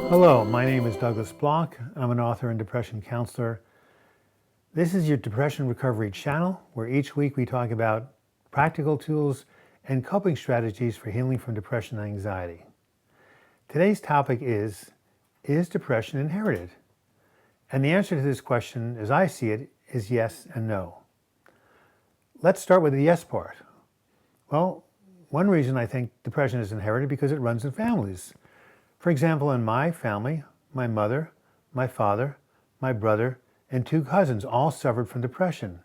Hello, my name is Douglas Bloch. I'm an author and depression counselor. This is your Depression Recovery channel, where each week we talk about practical tools and coping strategies for healing from depression and anxiety. Today's topic is depression inherited? And the answer to this question, as I see it, is yes and no. Let's start with the yes part. Well, one reason I think depression is inherited because it runs in families. For example, in my family, my mother, my father, my brother, and 2 cousins all suffered from depression.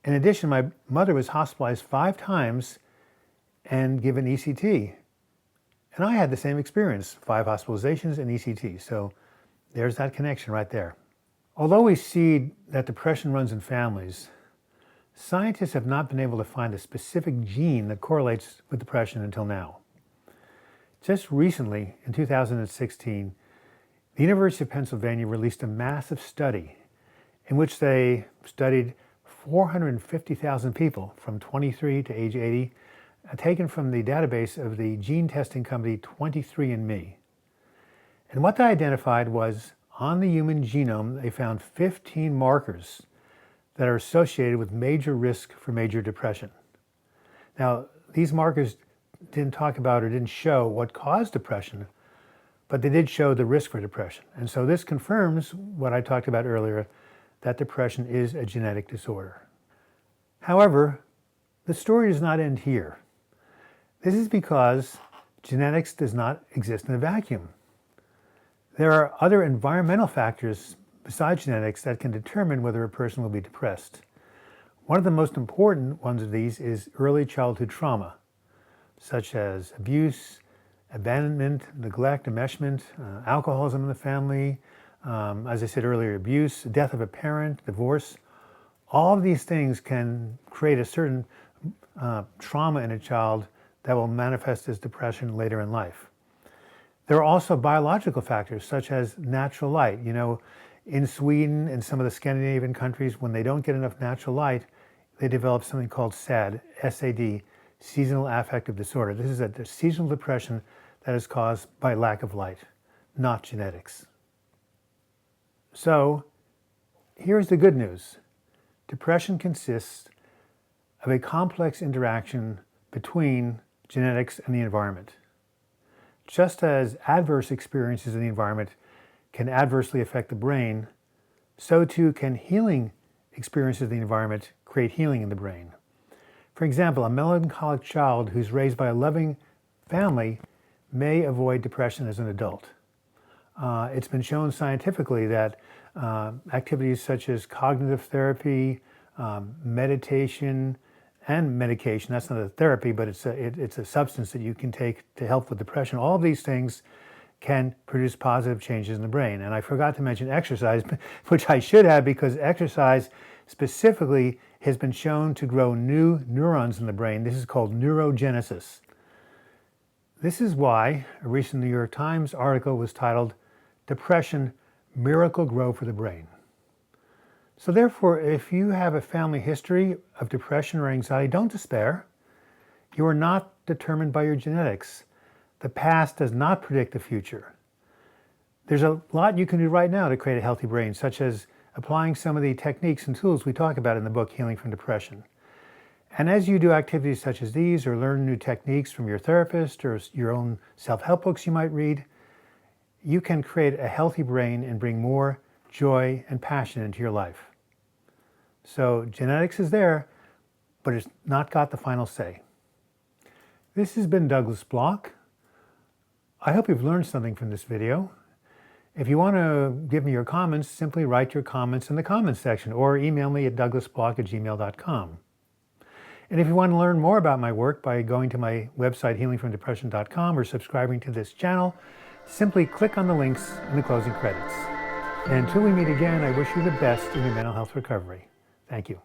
In addition, my mother was hospitalized 5 times and given ECT. And I had the same experience, 5 hospitalizations and ECT. So there's that connection right there. Although we see that depression runs in families, scientists have not been able to find a specific gene that correlates with depression until now. Just recently, in 2016, the University of Pennsylvania released a massive study in which they studied 450,000 people from 23 to age 80, taken from the database of the gene testing company 23andMe. And what they identified was, on the human genome, they found 15 markers that are associated with major risk for major depression. Now, these markers didn't talk about or didn't show what caused depression, but they did show the risk for depression. And so this confirms what I talked about earlier, that depression is a genetic disorder. However, the story does not end here. This is because genetics does not exist in a vacuum. There are other environmental factors besides genetics that can determine whether a person will be depressed. One of the most important ones of these is early childhood trauma, such as abuse, abandonment, neglect, enmeshment, alcoholism in the family, as I said earlier, abuse, death of a parent, divorce. All of these things can create a certain trauma in a child that will manifest as depression later in life. There are also biological factors such as natural light. You know, in Sweden and some of the Scandinavian countries, when they don't get enough natural light, they develop something called SAD, S-A-D, seasonal affective disorder. This is a seasonal depression that is caused by lack of light, not genetics. So here's the good news. Depression consists of a complex interaction between genetics and the environment. Just as adverse experiences in the environment can adversely affect the brain, so too can healing experiences in the environment create healing in the brain. For example, a melancholic child who's raised by a loving family may avoid depression as an adult. It's been shown scientifically that activities such as cognitive therapy, meditation, and medication, that's not a therapy, but it's a substance that you can take to help with depression. All of these things can produce positive changes in the brain. And I forgot to mention exercise, which I should have, because exercise specifically has been shown to grow new neurons in the brain. This is called neurogenesis. This is why a recent New York Times article was titled, "Depression, Miracle Gro for the Brain." So therefore, if you have a family history of depression or anxiety, don't despair. You are not determined by your genetics. The past does not predict the future. There's a lot you can do right now to create a healthy brain, such as applying some of the techniques and tools we talk about in the book, Healing from Depression. And as you do activities such as these, or learn new techniques from your therapist or your own self-help books you might read, you can create a healthy brain and bring more joy and passion into your life. So genetics is there, but it's not got the final say. This has been Douglas Bloch. I hope you've learned something from this video. If you want to give me your comments, simply write your comments in the comments section or email me at douglasbloch@gmail.com. And if you want to learn more about my work by going to my website, healingfromdepression.com, or subscribing to this channel, simply click on the links in the closing credits. And until we meet again, I wish you the best in your mental health recovery. Thank you.